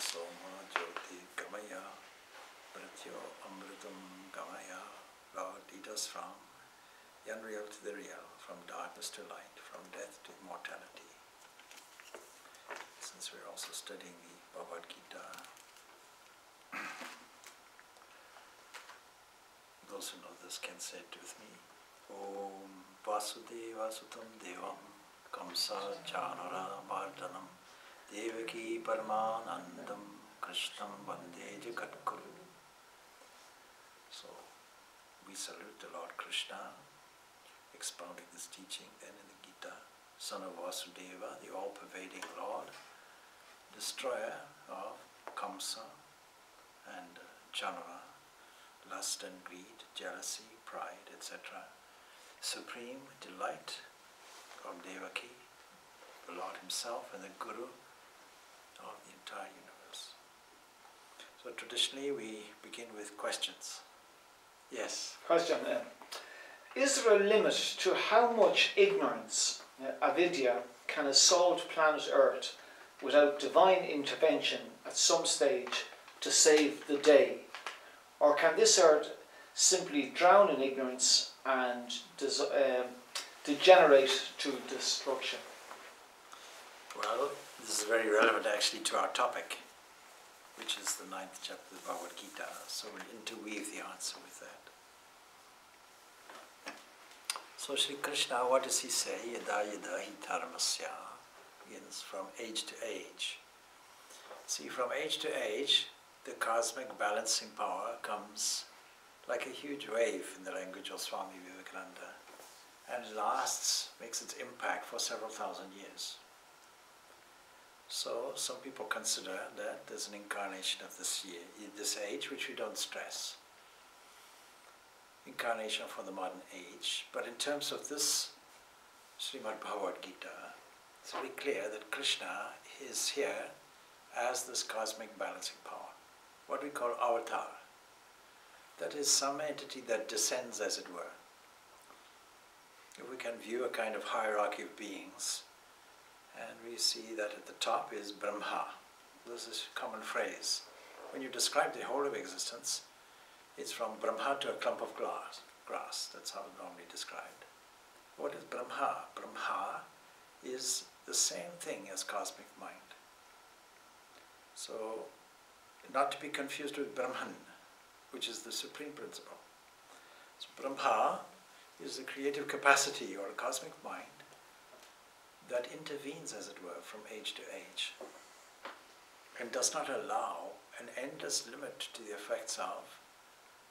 Soma Jyoti Gamaya Pratyo Amritam Gamaya. Lord, lead us from the unreal to the real, from darkness to light, from death to immortality. Since we're also studying the Bhagavad Gita, those who know this can say it with me. Om Vasudeva Sutam Devam Kamsa Chanara Mardhanam Devaki Paramanandam Krishnam Vande Jagadguru. So we salute the Lord Krishna, expounding this teaching then in the Gita, son of Vasudeva, the all-pervading Lord, destroyer of Kamsa and Chanara, lust and greed, jealousy, pride, etc. Supreme delight of Devaki, the Lord himself and the Guru of the entire universe. So traditionally we begin with questions. Yes? Question. Is there a limit to how much ignorance, avidya, can assault planet Earth without divine intervention at some stage to save the day? Or can this Earth simply drown in ignorance and degenerate to destruction? Well, this is very relevant actually to our topic, which is the 9th chapter of the Bhagavad Gita. So we'll interweave the answer with that. So Sri Krishna, what does he say? Yada yada hi dharmasya, begins from age to age. See, from age to age, the cosmic balancing power comes like a huge wave in the language of Swami Vivekananda, and it lasts, makes its impact for several thousand years. So some people consider that there's an incarnation of this age, which we don't stress. Incarnation for the modern age, but in terms of this Srimad Bhagavad Gita, it's very clear that Krishna is here as this cosmic balancing power, what we call avatar. That is some entity that descends, as it were. If we can view a kind of hierarchy of beings, and we see that at the top is Brahma. This is a common phrase. When you describe the whole of existence, it's from Brahma to a clump of grass. That's how it's normally described. What is Brahma? Brahma is the same thing as cosmic mind. So, not to be confused with Brahman, which is the supreme principle. So Brahma is the creative capacity or a cosmic mind that intervenes, as it were, from age to age and does not allow an endless limit to the effects of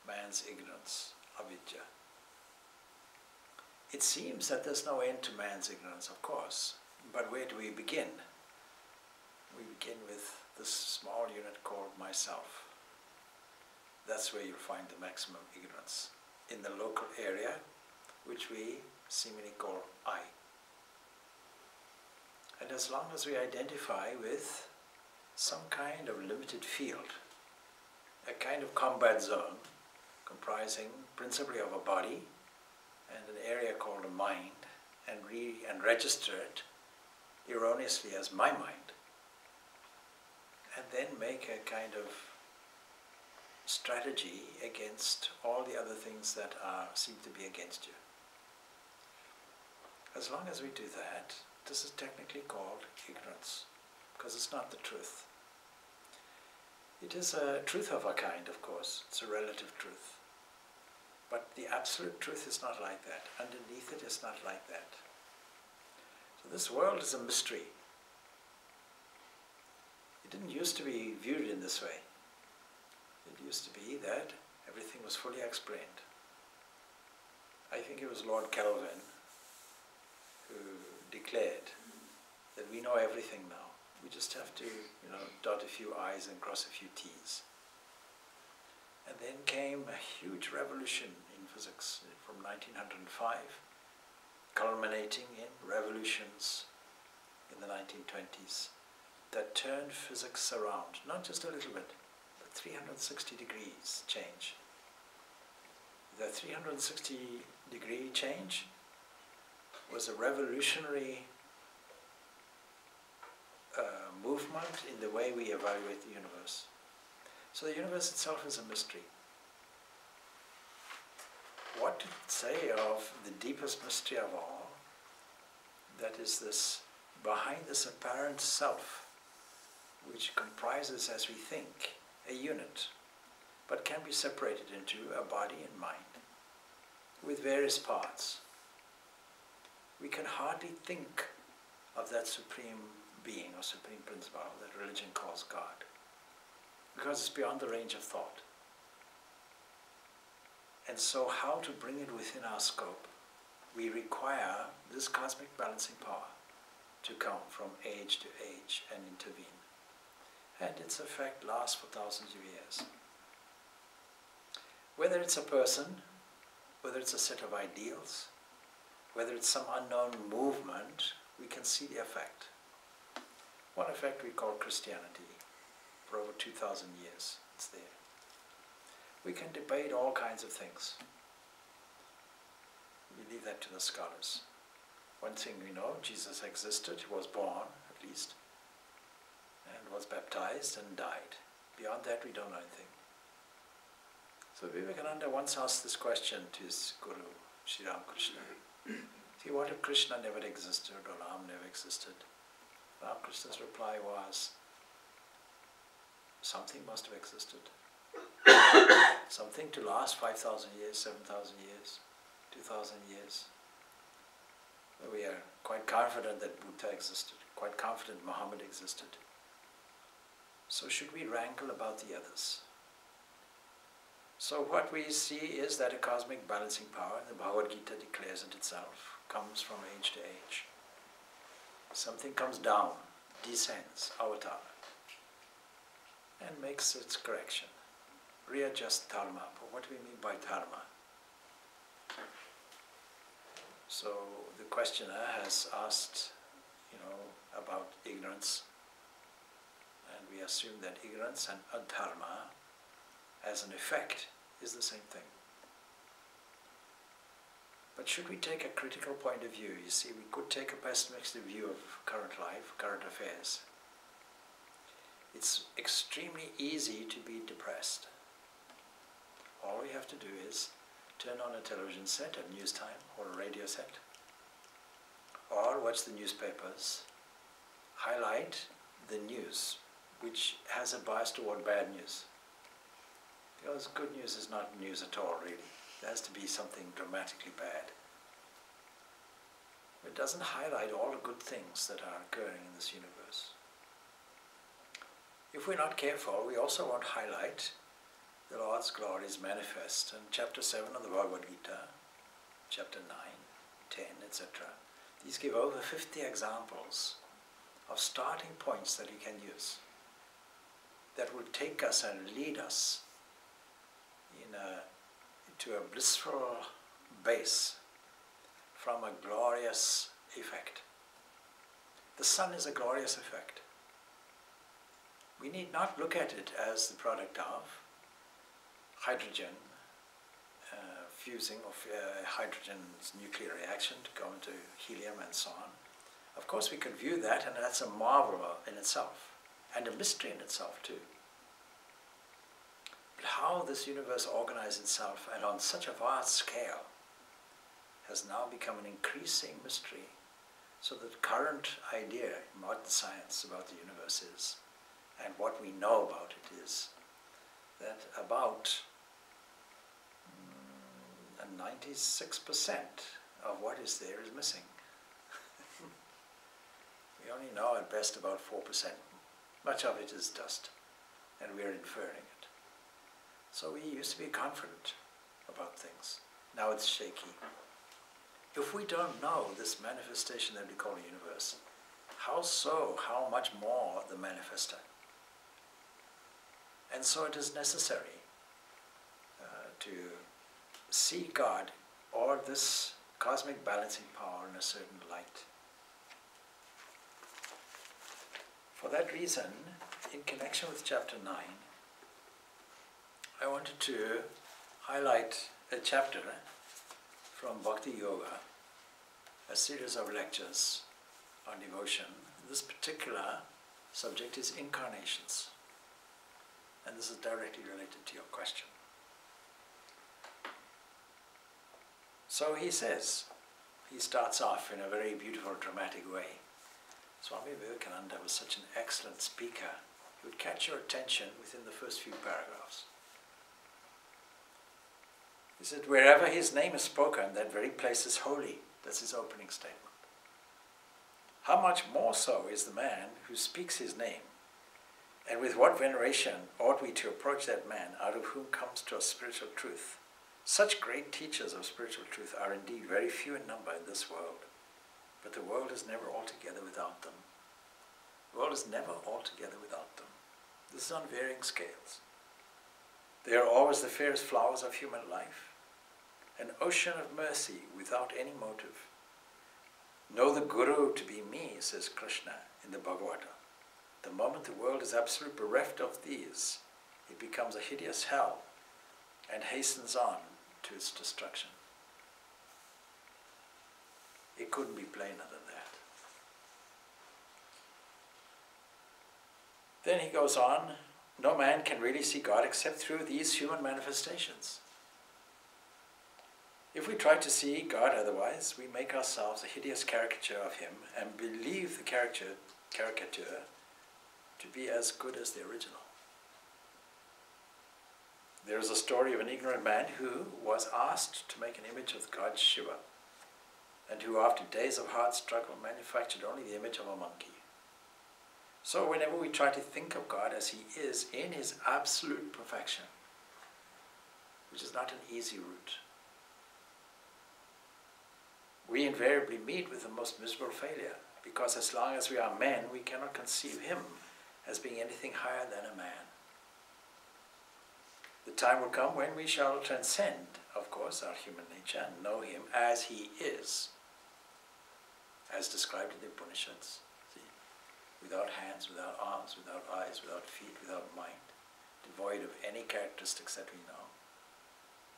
man's ignorance, avidya. It seems that there's no end to man's ignorance, of course, but where do we begin? We begin with this small unit called myself. That's where you'll find the maximum ignorance, in the local area, which we seemingly call I. And as long as we identify with some kind of limited field, a kind of combat zone, comprising principally of a body and an area called a mind, and register it erroneously as my mind, and then make a kind of strategy against all the other things that seem to be against you. As long as we do that, this is technically called ignorance, because it's not the truth. It is a truth of a kind, of course. It's a relative truth. But the absolute truth is not like that. Underneath it is not like that. So this world is a mystery. It didn't used to be viewed in this way. It used to be that everything was fully explained. I think it was Lord Kelvin who declared that we know everything now. We just have to, dot a few I's and cross a few T's. And then came a huge revolution in physics from 1905, culminating in revolutions in the 1920s that turned physics around, not just a little bit, but 360 degrees change. The 360-degree change was a revolutionary movement in the way we evaluate the universe. So the universe itself is a mystery. What to say of the deepest mystery of all, that is this, behind this apparent self, which comprises, as we think, a unit, but can be separated into a body and mind, with various parts. We can hardly think of that supreme being or supreme principle that religion calls God, because it's beyond the range of thought. And so how to bring it within our scope? We require this cosmic balancing power to come from age to age and intervene. And its effect lasts for thousands of years. Whether it's a person, whether it's a set of ideals, whether it's some unknown movement, we can see the effect. One effect we call Christianity. For over 2,000 years, it's there. We can debate all kinds of things. We leave that to the scholars. One thing we know, Jesus existed, he was born, at least, and was baptized and died. Beyond that, we don't know anything. So Vivekananda once asked this question to his guru, Sri Ramakrishna. See, what if Krishna never existed or Ram never existed? Ramakrishna's reply was, something must have existed. Something to last 5,000 years, 7,000 years, 2,000 years. We are quite confident that Buddha existed, quite confident Muhammad existed. So should we rankle about the others? So what we see is that a cosmic balancing power, the Bhagavad Gita declares it itself, comes from age to age. Something comes down, descends, avatar, and makes its correction. Readjust dharma. But what do we mean by dharma? So the questioner has asked, about ignorance, and we assume that ignorance and adharma, as an effect, is the same thing. But should we take a critical point of view? You see, we could take a pessimistic view of current life, current affairs. It's extremely easy to be depressed. All we have to do is turn on a television set at news time, or a radio set, or watch the newspapers, highlight the news, which has a bias toward bad news. Because good news is not news at all, really. There has to be something dramatically bad. It doesn't highlight all the good things that are occurring in this universe. If we're not careful, we also won't highlight the Lord's glories manifest in chapter 7 of the Bhagavad Gita, chapter 9, 10, etc. These give over 50 examples of starting points that we can use that will take us and lead us to a blissful base from a glorious effect. The sun is a glorious effect. We need not look at it as the product of hydrogen fusing of hydrogen's nuclear reaction to go into helium and so on. Of course we could view that, and that's a marvel in itself, and a mystery in itself too. But how this universe organizes itself, and on such a vast scale, has now become an increasing mystery. So the current idea in modern science about the universe is, and what we know about it is, that about 96% of what is there is missing. We only know at best about 4%. Much of it is dust, and we are inferring it. So we used to be confident about things. Now it's shaky. If we don't know this manifestation that we call the universe, how so? How much more the manifester? And so it is necessary to see God or this cosmic balancing power in a certain light. For that reason, in connection with chapter 9, I wanted to highlight a chapter from Bhakti Yoga, a series of lectures on devotion. This particular subject is incarnations. And this is directly related to your question. So he says, he starts off in a very beautiful, dramatic way. Swami Vivekananda was such an excellent speaker. He would catch your attention within the first few paragraphs. He said, wherever his name is spoken, that very place is holy. That's his opening statement. How much more so is the man who speaks his name, and with what veneration ought we to approach that man out of whom comes to us spiritual truth? Such great teachers of spiritual truth are indeed very few in number in this world, but the world is never altogether without them. The world is never altogether without them. This is on varying scales. They are always the fairest flowers of human life, an ocean of mercy without any motive. Know the Guru to be me, says Krishna in the Bhagavad Gita. The moment the world is absolutely bereft of these, it becomes a hideous hell and hastens on to its destruction. It couldn't be plainer than that. Then he goes on, no man can really see God except through these human manifestations. If we try to see God otherwise, we make ourselves a hideous caricature of him and believe the caricature to be as good as the original. There is a story of an ignorant man who was asked to make an image of God Shiva, and who after days of hard struggle manufactured only the image of a monkey. So whenever we try to think of God as he is in his absolute perfection, which is not an easy route, we invariably meet with the most miserable failure, because as long as we are men, we cannot conceive him as being anything higher than a man. The time will come when we shall transcend, of course, our human nature and know him as he is, as described in the Upanishads. See? Without hands, without arms, without eyes, without feet, without mind, devoid of any characteristics that we know,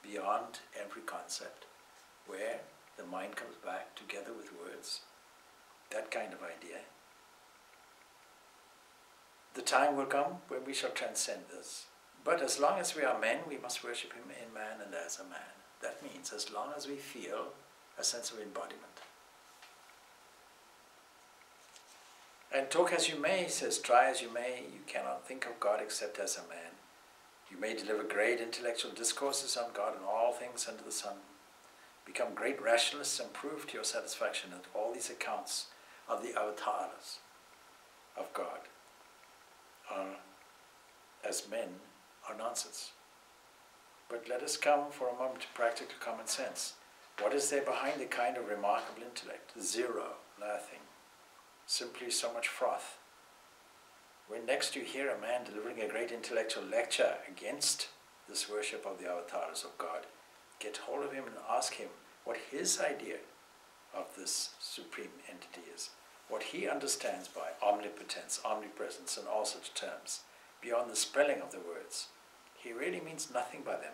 beyond every concept, where the mind comes back together with words, that kind of idea. The time will come when we shall transcend this. But as long as we are men, we must worship him in man and as a man. That means as long as we feel a sense of embodiment. And talk as you may, he says, try as you may, you cannot think of God except as a man. You may deliver great intellectual discourses on God and all things under the sun, become great rationalists and prove to your satisfaction that all these accounts of the avatars of God are, as men, are nonsense. But let us come for a moment to practical common sense. What is there behind the kind of remarkable intellect? Zero, nothing. Simply so much froth. When next you hear a man delivering a great intellectual lecture against this worship of the avatars of God, get hold of him and ask him what his idea of this supreme entity is, what he understands by omnipotence, omnipresence, and all such terms, beyond the spelling of the words. He really means nothing by them.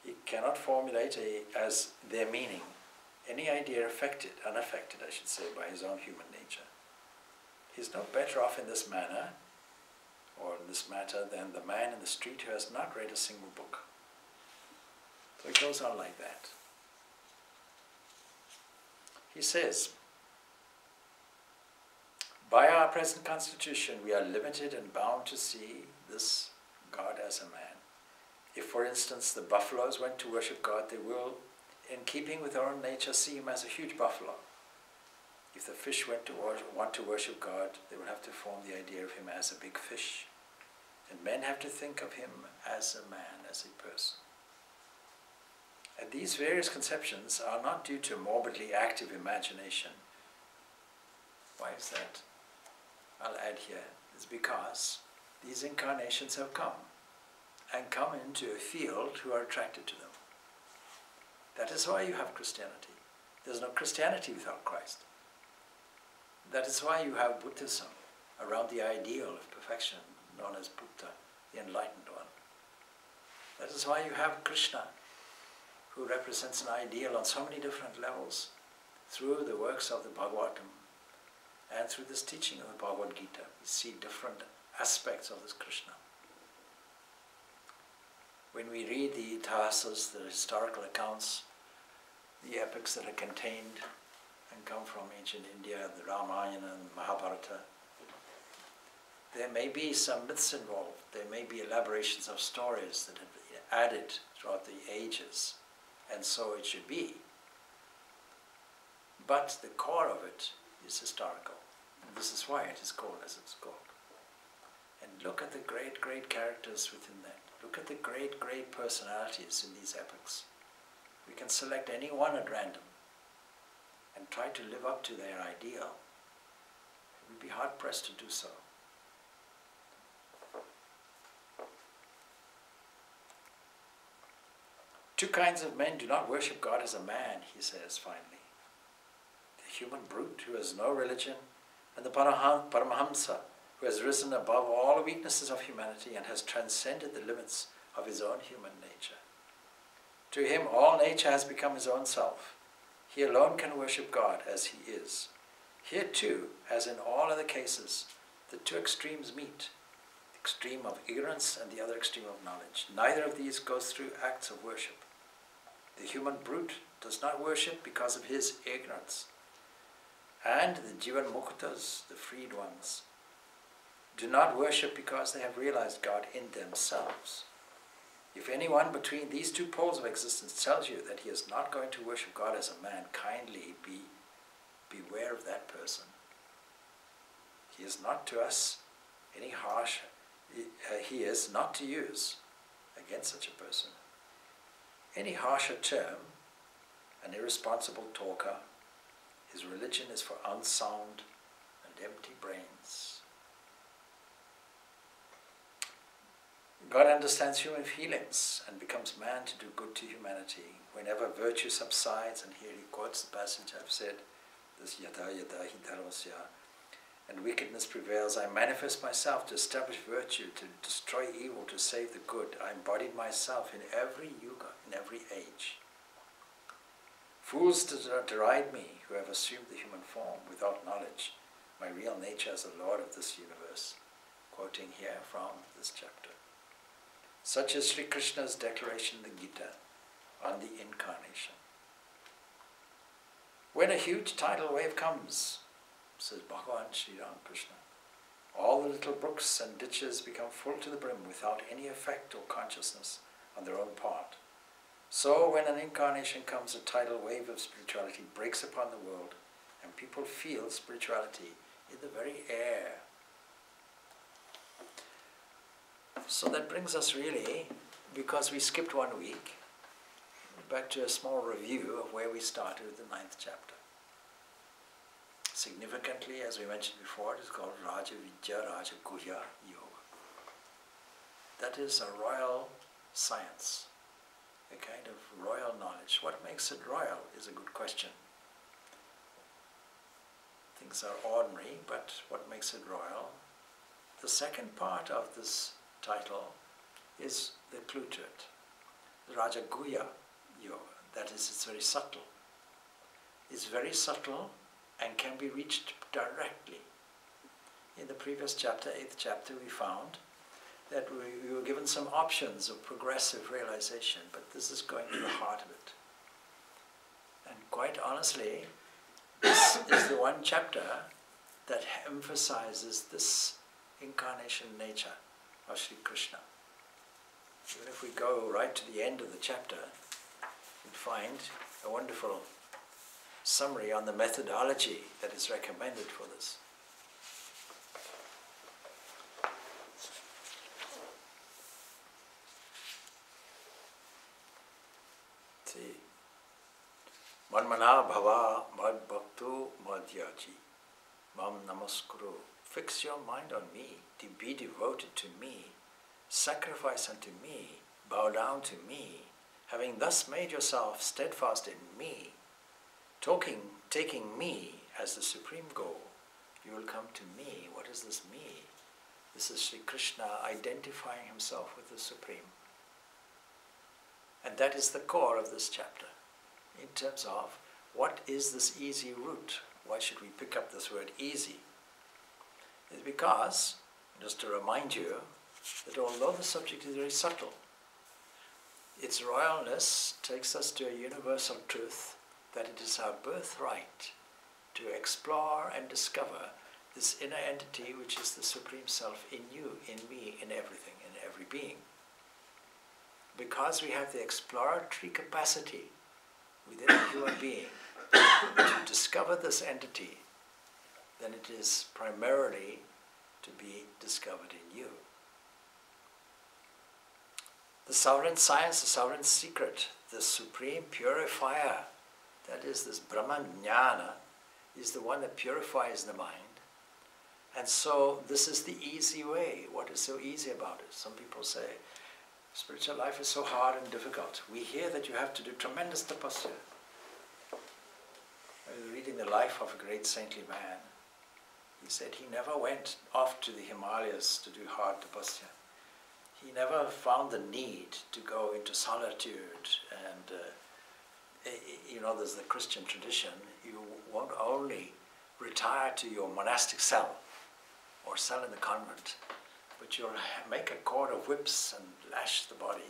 He cannot formulate as their meaning any idea unaffected, I should say, by his own human nature. He is no better off in this manner, or in this matter, than the man in the street who has not read a single book. So it goes on like that. He says, by our present constitution, we are limited and bound to see this God as a man. If, for instance, the buffaloes went to worship God, they will, in keeping with their own nature, see him as a huge buffalo. If the fish want to worship God, they will have to form the idea of him as a big fish. And men have to think of him as a man, as a person. And these various conceptions are not due to morbidly active imagination. Why is that? I'll add here, it's because these incarnations have come and come into a field who are attracted to them. That is why you have Christianity. There's no Christianity without Christ. That is why you have Buddhism around the ideal of perfection known as Buddha, the enlightened one. That is why you have Krishna, who represents an ideal on so many different levels through the works of the Bhagavatam And through this teaching of the Bhagavad Gita, we see different aspects of this Krishna. When we read the Itihasas, the historical accounts, the epics that are contained and come from ancient India, the Ramayana and Mahabharata, there may be some myths involved. There may be elaborations of stories that have been added throughout the ages, and so it should be. But the core of it is historical. And this is why it is called as it's called. And look at the great, great characters within that. Look at the great, great personalities in these epics. We can select any one at random and try to live up to their ideal. We'd be hard-pressed to do so. Two kinds of men do not worship God as a man, he says finally. The human brute who has no religion, and the Paramahamsa who has risen above all the weaknesses of humanity and has transcended the limits of his own human nature. To him all nature has become his own self. He alone can worship God as he is. Here too, as in all other cases, the two extremes meet. The extreme of ignorance and the other extreme of knowledge. Neither of these goes through acts of worship. The human brute does not worship because of his ignorance. And the Jivan Muktas, the freed ones, do not worship because they have realized God in themselves. If anyone between these two poles of existence tells you that he is not going to worship God as a man, kindly beware of that person. He is not to us any harsh, he is not to use against such a person any harsher term, an irresponsible talker. His religion is for unsound and empty brains. God understands human feelings and becomes man to do good to humanity. Whenever virtue subsides, and here he quotes the passage I've said, this yata yata hi dharmasya, and wickedness prevails, I manifest myself to establish virtue, to destroy evil, to save the good. I embodied myself in every yuga, in every age. Fools deride me who have assumed the human form without knowledge, my real nature as the Lord of this universe. Quoting here from this chapter. Such is Sri Krishna's declaration in the Gita on the incarnation. When a huge tidal wave comes, says Bhagavan Sri Ramakrishna, all the little brooks and ditches become full to the brim without any effect or consciousness on their own part. So when an incarnation comes, a tidal wave of spirituality breaks upon the world and people feel spirituality in the very air. So that brings us really, because we skipped 1 week, back to a small review of where we started with the 9th chapter. Significantly, as we mentioned before, it is called Raja Vidya Raja Guhya Yoga. That is a royal science, a kind of royal knowledge. What makes it royal is a good question. Things are ordinary, but what makes it royal? The second part of this title is the clue to it. The Raja Guhya Yoga, that is, it's very subtle. It's very subtle and can be reached directly. In the previous chapter, 8th chapter, we found that we were given some options of progressive realization, but this is going to the heart of it. And quite honestly, this is the one chapter that emphasizes this incarnation nature of Sri Krishna. Even if we go right to the end of the chapter, you'd find a wonderful summary on the methodology that is recommended for this. See, Manmana bhava mad bhakto madhyaji mam namaskuru. Fix your mind on me, to be devoted to me, sacrifice unto me, bow down to me, having thus made yourself steadfast in me, taking me as the supreme goal, you will come to me. What does this mean? This is Sri Krishna identifying himself with the Supreme. And that is the core of this chapter, in terms of what is this easy route? Why should we pick up this word easy? is because, just to remind you, that although the subject is very subtle, its royalness takes us to a universal truth that it is our birthright to explore and discover this inner entity which is the Supreme Self in you, in me, in everything, in every being. Because we have the exploratory capacity within a human being to discover this entity, then it is primarily to be discovered in you. The sovereign science, the sovereign secret, the supreme purifier, that is this Brahmajnana, is the one that purifies the mind. And so this is the easy way. What is so easy about it? Some people say, spiritual life is so hard and difficult. We hear that you have to do tremendous tapasya. I was reading the life of a great saintly man. He said he never went off to the Himalayas to do hard tapasya. He never found the need to go into solitude and you know, there's the Christian tradition. You won't only retire to your monastic cell or cell in the convent, but you'll make a cord of whips and lash the body.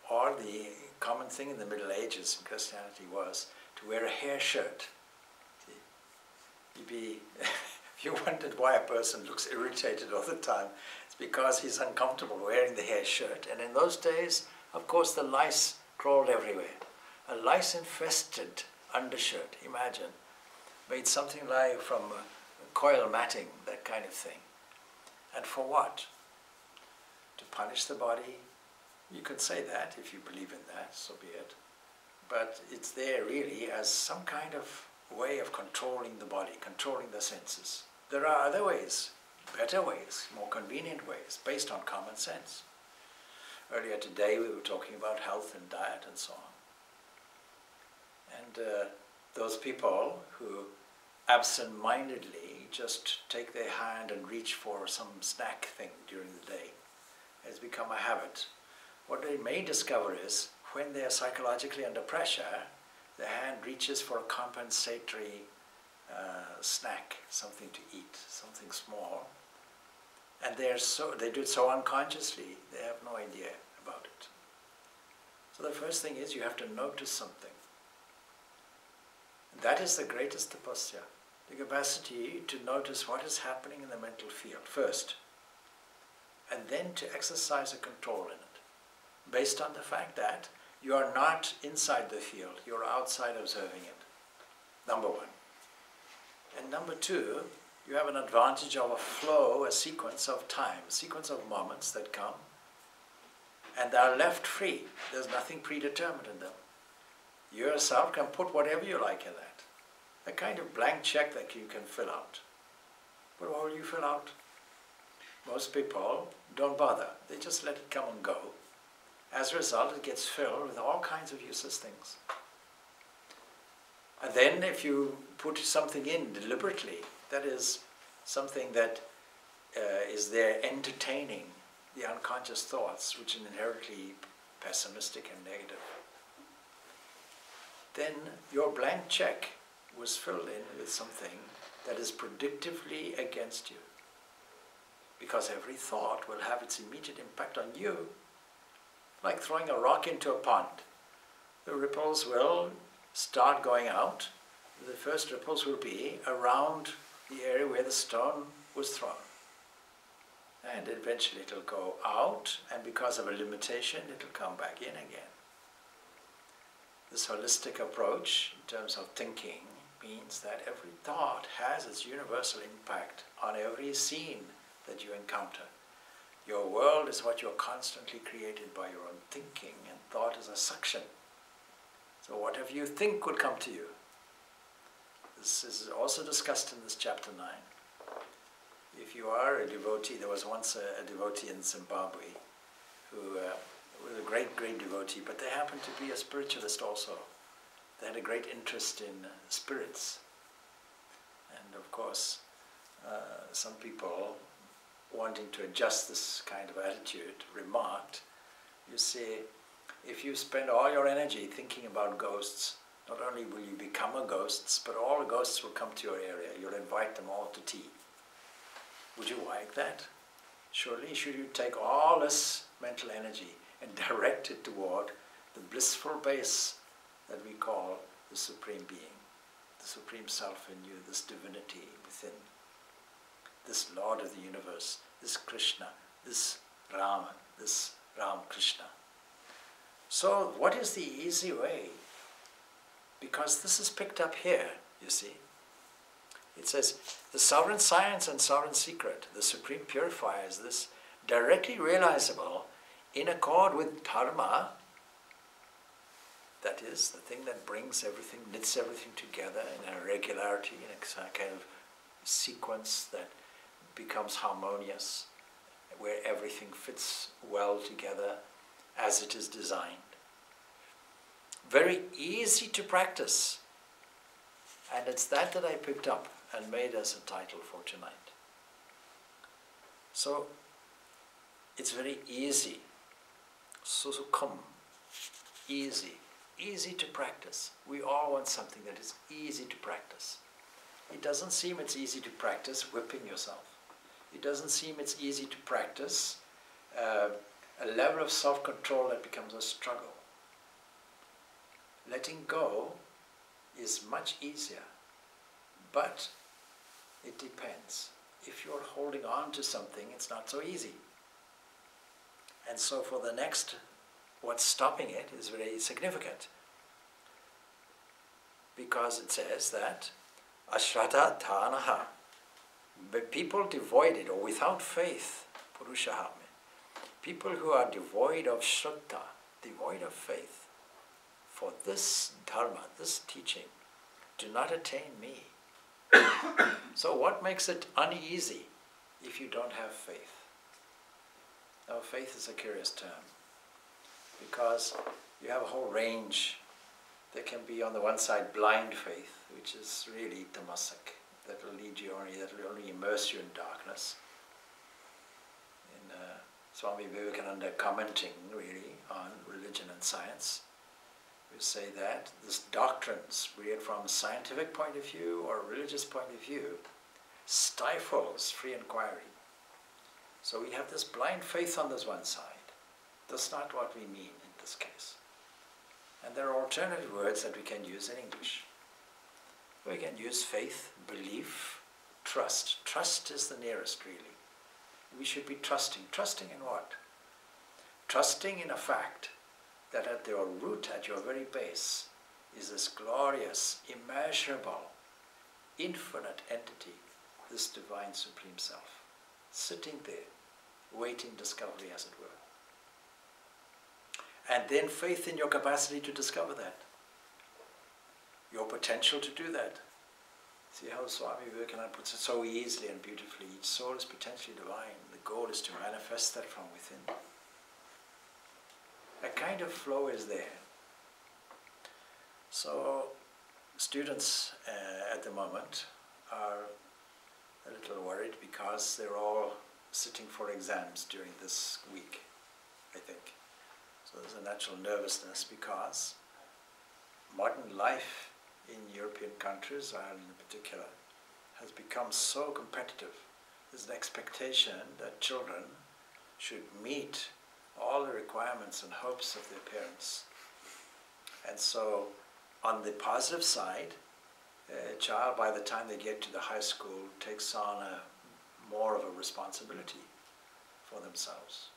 Or the common thing in the Middle Ages in Christianity was to wear a hair shirt. See? If you wondered why a person looks irritated all the time, it's because he's uncomfortable wearing the hair shirt. And in those days, of course, the lice crawled everywhere. A lice-infested undershirt, imagine, made something like from coil matting, that kind of thing. And for what? To punish the body? You could say that if you believe in that, so be it. But it's there really as some kind of way of controlling the body, controlling the senses. There are other ways, better ways, more convenient ways, based on common sense. Earlier today we were talking about health and diet and so on. And those people who absent-mindedly just take their hand and reach for some snack thing during the day has become a habit. What they may discover is when they are psychologically under pressure, the hand reaches for a compensatory snack, something to eat, something small, and they do it so unconsciously, they have no idea about it. So the first thing is you have to notice something. That is the greatest tapasya, the capacity to notice what is happening in the mental field first, and then to exercise a control in it, based on the fact that you are not inside the field, you are outside observing it, number one. And number two, you have an advantage of a flow, a sequence of time, a sequence of moments that come, and they are left free. There's nothing predetermined in them. You yourself can put whatever you like in that. A kind of blank check that you can fill out. But what will you fill out? Most people don't bother. They just let it come and go. As a result, it gets filled with all kinds of useless things. And then if you put something in deliberately, that is something that is there entertaining the unconscious thoughts, which are inherently pessimistic and negative, then your blank check was filled in with something that is predictively against you. Because every thought will have its immediate impact on you, like throwing a rock into a pond. The ripples will start going out. The first ripples will be around the area where the stone was thrown. And eventually it will go out, and because of a limitation, it will come back in again. This holistic approach, in terms of thinking, means that every thought has its universal impact on every scene that you encounter. Your world is what you're constantly created by your own thinking, and thought is a suction. So whatever you think will come to you. This is also discussed in this chapter 9. If you are a devotee, there was once a devotee in Zimbabwe who was a great, great devotee, but they happened to be a spiritualist also. They had a great interest in spirits. And of course, some people wanting to adjust this kind of attitude remarked, you see, if you spend all your energy thinking about ghosts, not only will you become a ghost, but all the ghosts will come to your area. You'll invite them all to tea. Would you like that? Surely should you take all this mental energy and direct it toward the blissful base that we call the Supreme Being, the Supreme Self in you, this divinity within, this Lord of the universe, this Krishna, this Rama, this Ram Krishna. So what is the easy way? Because this is picked up here, you see. It says, the sovereign science and sovereign secret, the supreme purifier, is this directly realizable in accord with dharma, that is, the thing that brings everything, knits everything together in a regularity, in a kind of sequence that becomes harmonious, where everything fits well together as it is designed. Very easy to practice. And it's that I picked up and made as a title for tonight. So, it's very easy. Susukham. Easy. Easy to practice. We all want something that is easy to practice. It doesn't seem it's easy to practice whipping yourself. It doesn't seem it's easy to practice a level of self-control that becomes a struggle. Letting go is much easier, but it depends. If you're holding on to something, it's not so easy. And so for the next, what's stopping it is very significant. Because it says that ashrata dhanaha, people devoid or without faith, purushaha, people who are devoid of shraddha, devoid of faith, for this dharma, this teaching, do not attain me. So what makes it uneasy if you don't have faith? Now faith is a curious term, because you have a whole range. There can be on the one side blind faith, which is really tamasic, that will lead you only, that will only immerse you in darkness. In Swami Vivekananda commenting really on religion and science, we say that this doctrines, be it from a scientific point of view or a religious point of view, stifles free inquiry. So we have this blind faith on this one side. That's not what we mean in this case. And there are alternative words that we can use in English. We can use faith, belief, trust. Trust is the nearest, really. We should be trusting. Trusting in what? Trusting in a fact that at your root, at your very base, is this glorious, immeasurable, infinite entity, this divine Supreme Self, sitting there, waiting discovery, as it were. And then faith in your capacity to discover that, your potential to do that. See how Swami Vivekananda puts it so easily and beautifully. Each soul is potentially divine. The goal is to manifest that from within. A kind of flow is there. So students at the moment are a little worried because they're all sitting for exams during this week, I think. So there's a natural nervousness because modern life in European countries, Ireland in particular, has become so competitive. There's an expectation that children should meet all the requirements and hopes of their parents. And so on the positive side, a child, by the time they get to the high school, takes on more of a responsibility for themselves.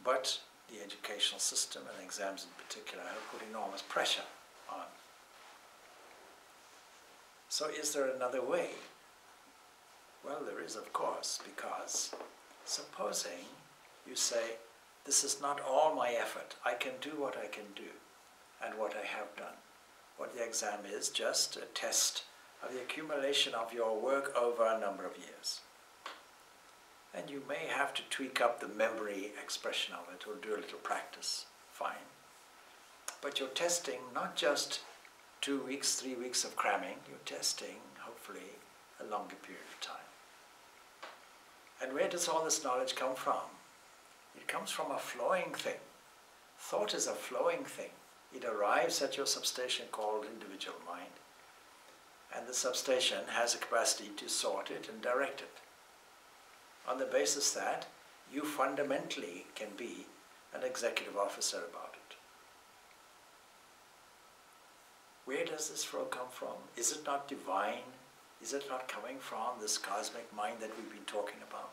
But the educational system and exams in particular have put enormous pressure on. So is there another way? Well, there is, of course, because supposing you say, this is not all my effort. I can do what I can do and what I have done. What the exam is, just a test of the accumulation of your work over a number of years. And you may have to tweak up the memory expression of it or do a little practice, fine. But you're testing not just 2 weeks, 3 weeks of cramming, you're testing, hopefully, a longer period of time. And where does all this knowledge come from? It comes from a flowing thing. Thought is a flowing thing. It arrives at your substation called individual mind. And the substation has a capacity to sort it and direct it. on the basis that you fundamentally can be an executive officer about it. Where does this flow come from? Is it not divine? Is it not coming from this cosmic mind that we've been talking about?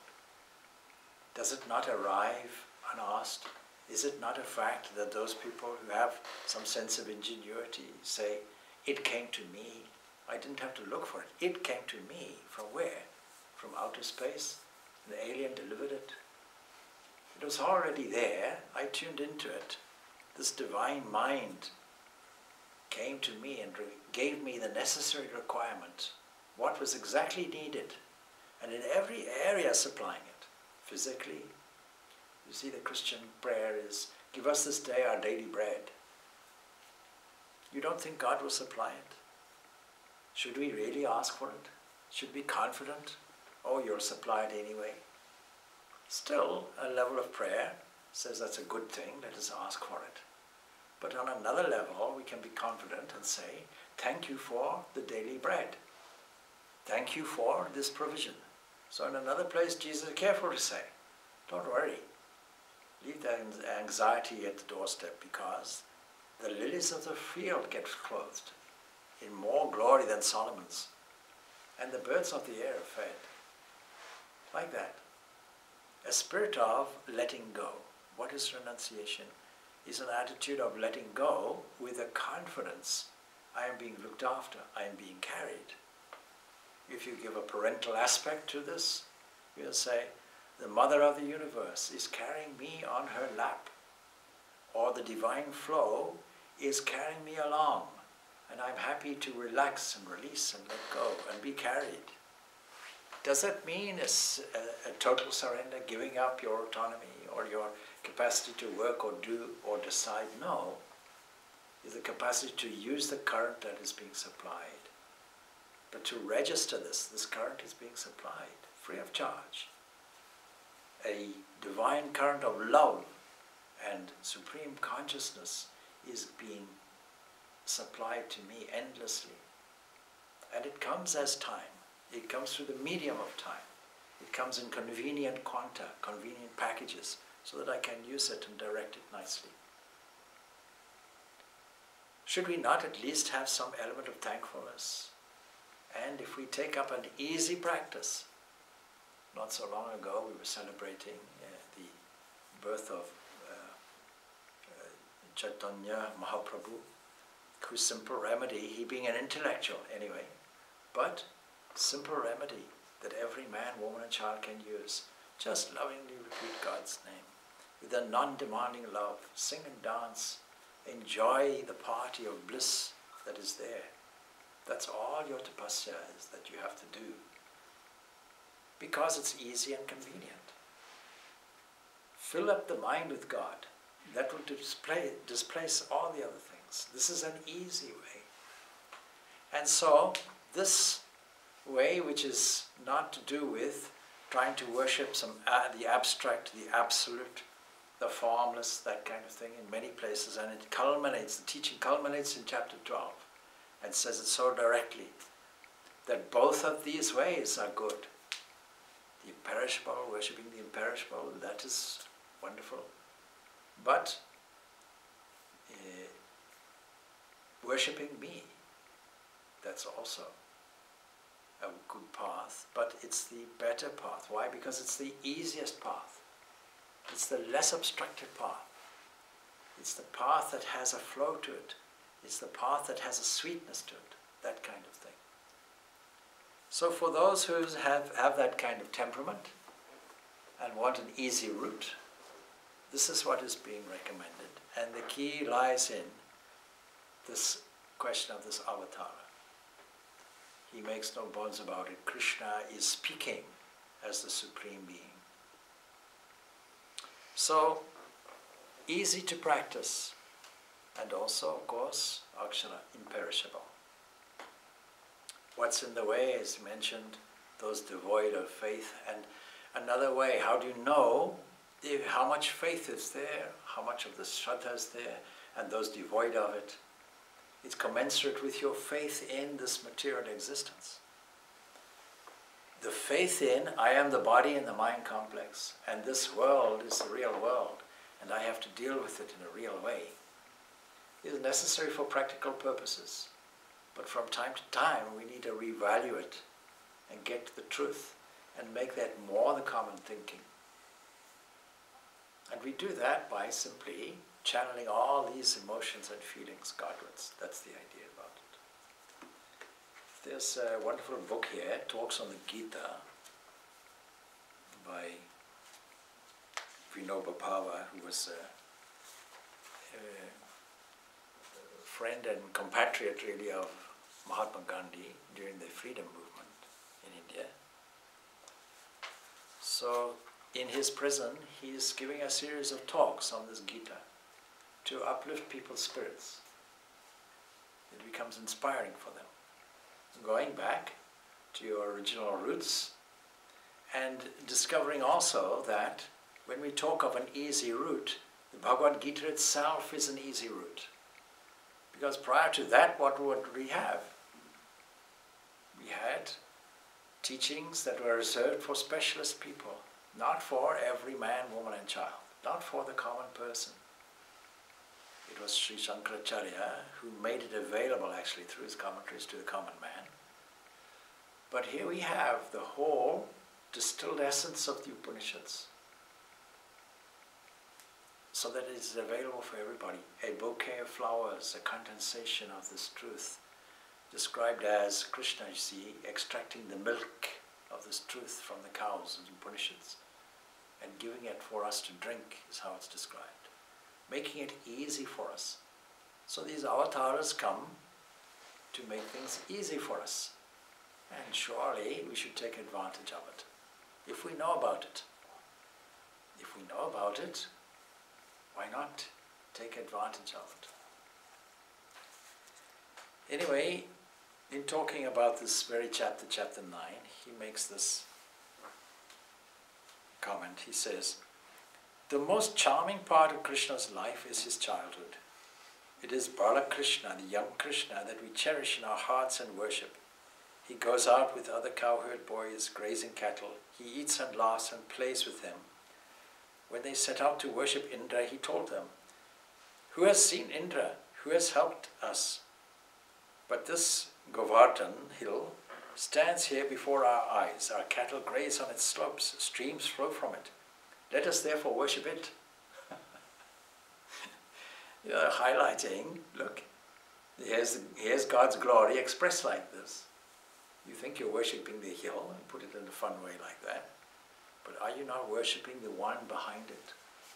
Does it not arrive unasked? Is it not a fact that those people who have some sense of ingenuity say, it came to me, I didn't have to look for it, it came to me, from where? From outer space? An alien delivered it? It was already there, I tuned into it. This divine mind came to me and gave me the necessary requirement, what was exactly needed, and in every area supplying it, physically. You see, the Christian prayer is, give us this day our daily bread. You don't think God will supply it? Should we really ask for it? Should we be confident? Oh, you'll supply it anyway. Still, a level of prayer says that's a good thing, let us ask for it. But on another level, we can be confident and say, thank you for the daily bread. Thank you for this provision. So in another place, Jesus is careful to say, don't worry. Leave that anxiety at the doorstep, because the lilies of the field get clothed in more glory than Solomon's, and the birds of the air are fed. Like that. A spirit of letting go. What is renunciation? Is an attitude of letting go with a confidence, I am being looked after, I am being carried. If you give a parental aspect to this, you'll say, the mother of the universe is carrying me on her lap, or the divine flow is carrying me along, and I'm happy to relax and release and let go and be carried. Does that mean a total surrender, giving up your autonomy or your capacity to work or do or decide? No. It's the capacity to use the current that is being supplied. But to register this current is being supplied, free of charge. A divine current of love and supreme consciousness is being supplied to me endlessly. And it comes as time. It comes through the medium of time. It comes in convenient quanta, convenient packages, so that I can use it and direct it nicely. Should we not at least have some element of thankfulness? And if we take up an easy practice, not so long ago we were celebrating the birth of Chaitanya Mahaprabhu, whose simple remedy, he being an intellectual anyway, but simple remedy that every man, woman and child can use, just lovingly repeat God's name with a non-demanding love, sing and dance, enjoy the party of bliss that is there. That's all your tapasya is that you have to do, because it's easy and convenient. Fill up the mind with God. That will displace all the other things. This is an easy way. And so, this way, which is not to do with trying to worship the abstract, the absolute, the formless, that kind of thing in many places, and it culminates, the teaching culminates in chapter 12, and says it so directly, that both of these ways are good. The imperishable, worshipping the imperishable, that is wonderful. But worshipping me, that's also a good path, but it's the better path. Why? Because it's the easiest path. It's the less obstructed path. It's the path that has a flow to it. It's the path that has a sweetness to it, that kind of thing. So for those who have that kind of temperament and want an easy route, this is what is being recommended. And the key lies in this question of this avatar. He makes no bones about it. Krishna is speaking as the Supreme Being. So, easy to practice, and also, of course, akshara, imperishable. What's in the way, as mentioned, those devoid of faith. And another way, how do you know how much faith is there, how much of the shraddha is there, and those devoid of it? It's commensurate with your faith in this material existence. the faith in I am the body and the mind complex, and this world is the real world, and I have to deal with it in a real way, is necessary for practical purposes. But from time to time we need to revalue it and get to the truth and make that more the common thinking. And we do that by simply channeling all these emotions and feelings Godwards. That's the idea about it. There's a wonderful book here, Talks on the Gita, by Vinoba Bhava, who was a friend and compatriot really of Mahatma Gandhi during the freedom movement in India. So in his prison, he is giving a series of talks on this Gita to uplift people's spirits. It becomes inspiring for them. Going back to your original roots and discovering also that when we talk of an easy route, the Bhagavad Gita itself is an easy route. Because prior to that, what would we have? We had teachings that were reserved for specialist people, not for every man, woman and child, not for the common person. It was Sri Shankaracharya who made it available actually through his commentaries to the common man. But here we have the whole distilled essence of the Upanishads, so that it is available for everybody. A bouquet of flowers, a condensation of this truth, described as Krishna, you see, extracting the milk of this truth from the cows in the Upanishads and giving it for us to drink is how it's described. Making it easy for us. So these avatars come to make things easy for us. And surely we should take advantage of it, if we know about it. If we know about it, why not take advantage of it? Anyway, in talking about this very chapter, chapter 9, he makes this comment. He says, the most charming part of Krishna's life is his childhood. It is Bala Krishna, the young Krishna, that we cherish in our hearts and worship. He goes out with other cowherd boys, grazing cattle. He eats and laughs and plays with them. When they set out to worship Indra, he told them, who has seen Indra? Who has helped us? But this Govardhan hill stands here before our eyes. Our cattle graze on its slopes. Streams flow from it. Let us therefore worship it. You're highlighting, look, here's God's glory expressed like this. You think you're worshipping the hill and put it in a fun way like that. But are you not worshipping the one behind it?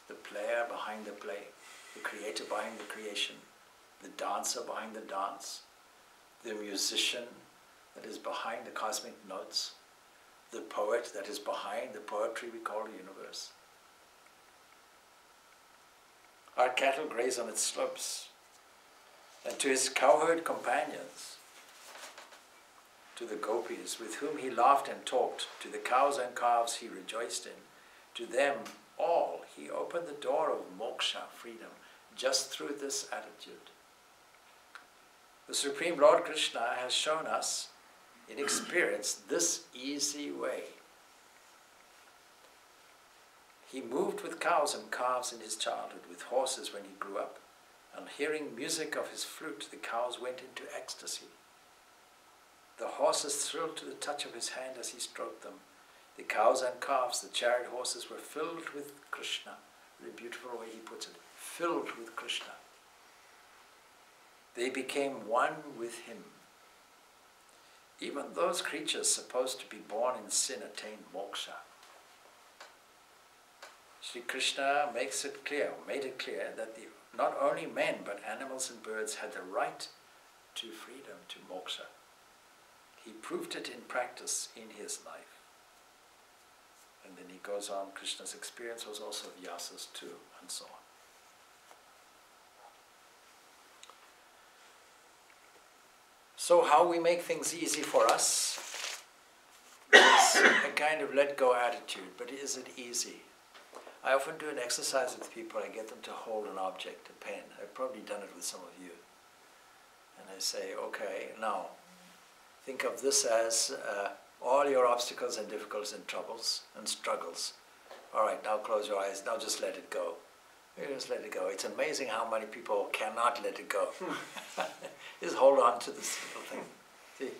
The player behind the play, the creator behind the creation, the dancer behind the dance, the musician that is behind the cosmic notes, the poet that is behind the poetry we call the universe. Our cattle graze on its slopes, and to his cowherd companions, to the gopis with whom he laughed and talked, to the cows and calves he rejoiced in, to them all he opened the door of moksha, freedom, just through this attitude. The Supreme Lord Krishna has shown us in experience this easy way. He moved with cows and calves in his childhood, with horses when he grew up. On hearing music of his flute, the cows went into ecstasy. The horses thrilled to the touch of his hand as he stroked them. The cows and calves, the chariot horses, were filled with Krishna. The beautiful way he puts it, filled with Krishna. They became one with him. Even those creatures supposed to be born in sin attained moksha. Sri Krishna made it clear that not only men but animals and birds had the right to freedom, to moksha. He proved it in practice in his life. And then he goes on, Krishna's experience was also Vyasa's too, and so on. So how we make things easy for us is a kind of let-go attitude, but is it easy? I often do an exercise with people. I get them to hold an object, a pen. I've probably done it with some of you. And I say, okay, now, think of this as all your obstacles and difficulties and troubles and struggles. All right, now close your eyes. Now just let it go. You just let it go. It's amazing how many people cannot let it go. Just hold on to this little thing. See?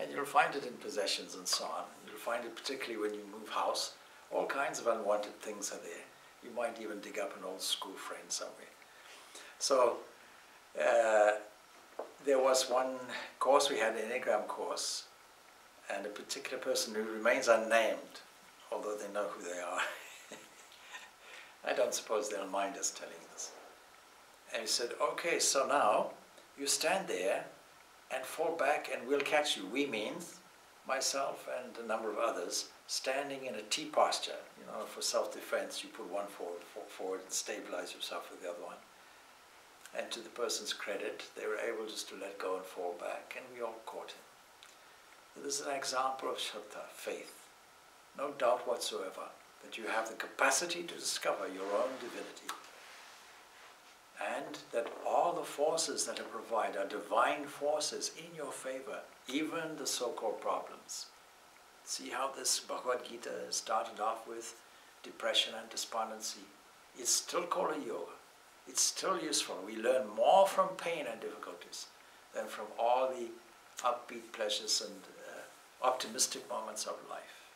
And you'll find it in possessions and so on. You'll find it particularly when you move house. All kinds of unwanted things are there. You might even dig up an old school friend somewhere. So there was one course we had, an Enneagram course, and a particular person who remains unnamed, although they know who they are. I don't suppose they'll mind us telling this. And he said, okay, so now you stand there and fall back and we'll catch you. We means myself and a number of others standing in a T posture. You know, for self-defense, you put one forward and stabilize yourself with the other one. And to the person's credit, they were able just to let go and fall back, and we all caught him. So this is an example of Shraddha, faith. No doubt whatsoever that you have the capacity to discover your own divinity, and that all the forces that are provided are divine forces in your favor, even the so-called problems. See how this Bhagavad Gita started off with depression and despondency. It's still called a yoga. It's still useful. We learn more from pain and difficulties than from all the upbeat pleasures and optimistic moments of life.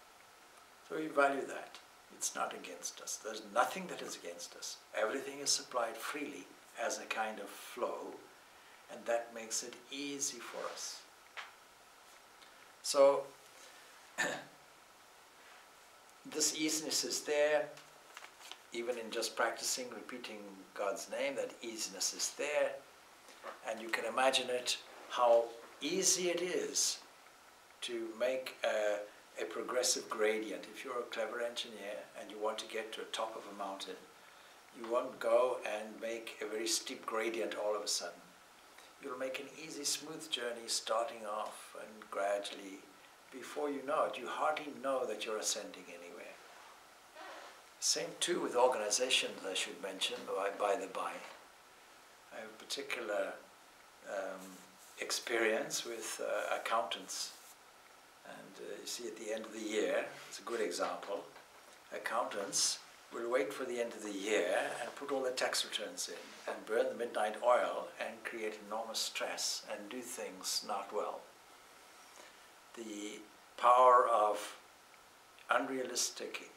So we value that. It's not against us. There's nothing that is against us. Everything is supplied freely as a kind of flow, and that makes it easy for us. So this easiness is there, even in just practicing, repeating God's name, that easiness is there, and you can imagine it, how easy it is to make a progressive gradient. If you're a clever engineer and you want to get to the top of a mountain, you won't go and make a very steep gradient all of a sudden. You'll make an easy, smooth journey starting off, and gradually, before you know it, you hardly know that you're ascending anywhere. Same too with organizations, I should mention, by the by. I have a particular experience with accountants. And you see, at the end of the year, it's a good example, accountants will wait for the end of the year and put all their tax returns in and burn the midnight oil and create enormous stress and do things not well. The power of unrealistically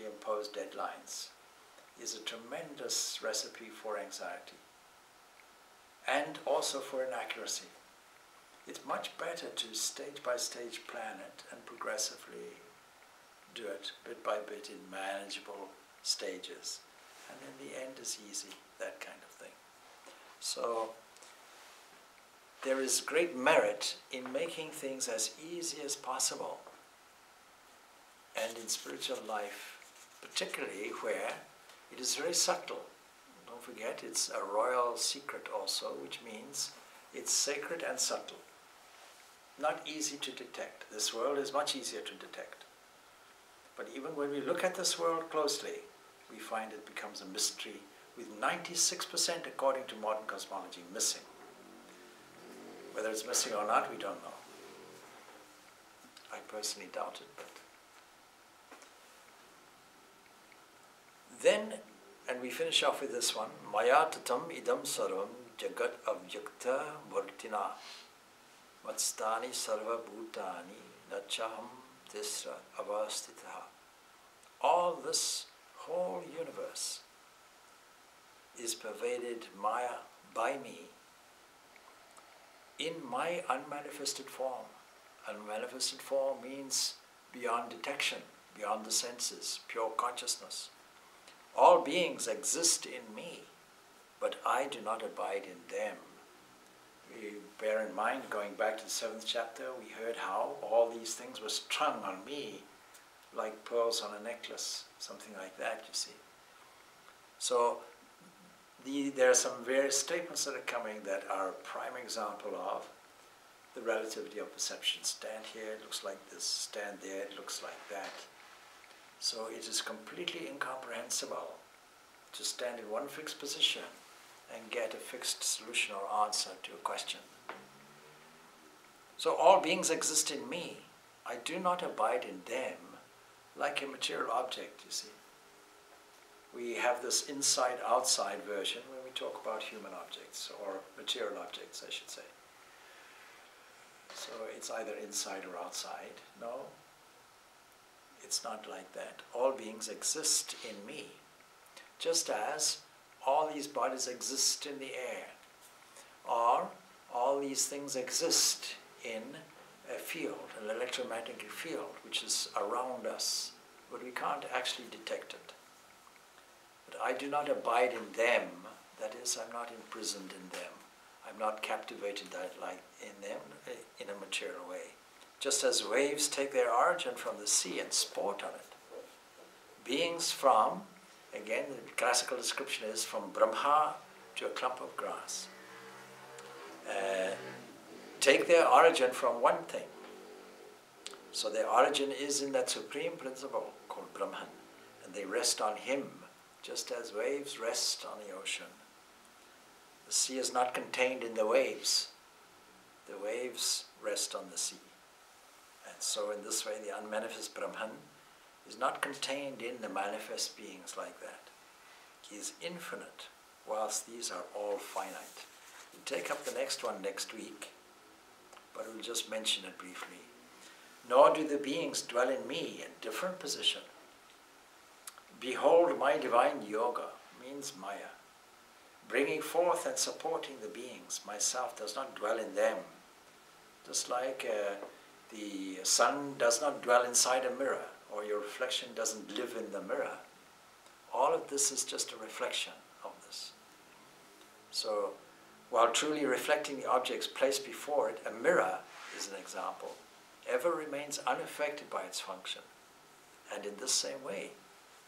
imposed deadlines is a tremendous recipe for anxiety and also for inaccuracy. It's much better to stage by stage plan it and progressively do it bit by bit in manageable stages, and then the end is easy, that kind of thing. So there is great merit in making things as easy as possible, and in spiritual life particularly, where it is very subtle. Don't forget, it's a royal secret also, which means it's sacred and subtle. Not easy to detect. This world is much easier to detect. But even when we look at this world closely, we find it becomes a mystery, with 96%, according to modern cosmology, missing. Whether it's missing or not, we don't know. I personally doubt it, but then, and we finish off with this one, Maya tatam idam sarvam jagat avyakta murtina matstani sarva bhutani nachaham tisra avastitaha. All this whole universe is pervaded Maya by me in my unmanifested form. Unmanifested form means beyond detection, beyond the senses, pure consciousness. All beings exist in me, but I do not abide in them. We bear in mind, going back to the 7th chapter, we heard how all these things were strung on me like pearls on a necklace, something like that, you see. So there are some various statements that are coming that are a prime example of the relativity of perception. Stand here, it looks like this. Stand there, it looks like that. So it is completely incomprehensible to stand in one fixed position and get a fixed solution or answer to a question. So all beings exist in me, I do not abide in them like a material object, you see. We have this inside-outside version when we talk about human objects, or material objects, I should say. So it's either inside or outside. No, it's not like that. All beings exist in me, just as all these bodies exist in the air, or all these things exist in a field, an electromagnetic field, which is around us, but we can't actually detect it. But I do not abide in them, that is, I'm not imprisoned in them. I'm not captivated like in them in a material way. Just as waves take their origin from the sea and sport on it. Beings from, again, the classical description is from Brahma to a clump of grass. Take their origin from one thing. So their origin is in that supreme principle called Brahman, and they rest on him, just as waves rest on the ocean. The sea is not contained in the waves. The waves rest on the sea. And so in this way, the unmanifest Brahman is not contained in the manifest beings like that. He is infinite, whilst these are all finite. We'll take up the next one next week, but we'll just mention it briefly. Nor do the beings dwell in me in different position. Behold my divine yoga, means Maya, bringing forth and supporting the beings. Myself does not dwell in them. Just like the sun does not dwell inside a mirror, or your reflection doesn't live in the mirror. All of this is just a reflection of this. So, while truly reflecting the objects placed before it, a mirror is an example, ever remains unaffected by its function. And in this same way,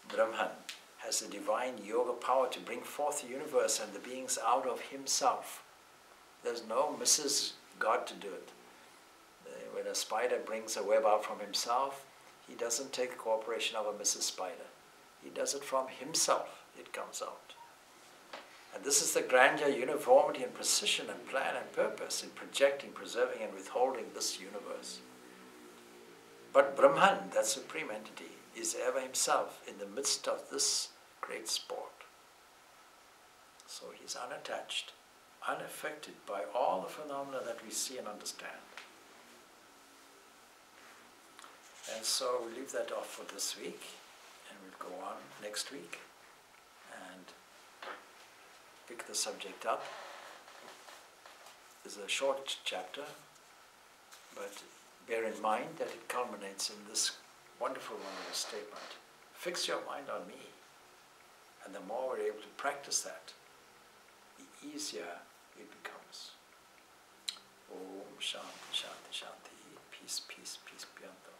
Brahman has the divine yoga power to bring forth the universe and the beings out of himself. There's no Mrs. God to do it. When a spider brings a web out from himself, he doesn't take the cooperation of a Mrs. Spider. He does it from himself, it comes out. And this is the grandeur, uniformity and precision and plan and purpose in projecting, preserving and withholding this universe. But Brahman, that supreme entity, is ever himself in the midst of this great sport. So he's unattached, unaffected by all the phenomena that we see and understand. And so we'll leave that off for this week, and we'll go on next week and pick the subject up. It's a short chapter, but bear in mind that it culminates in this wonderful statement. Fix your mind on me, and the more we're able to practice that, the easier it becomes. Om Shanti Shanti Shanti. Peace, peace, peace beyond the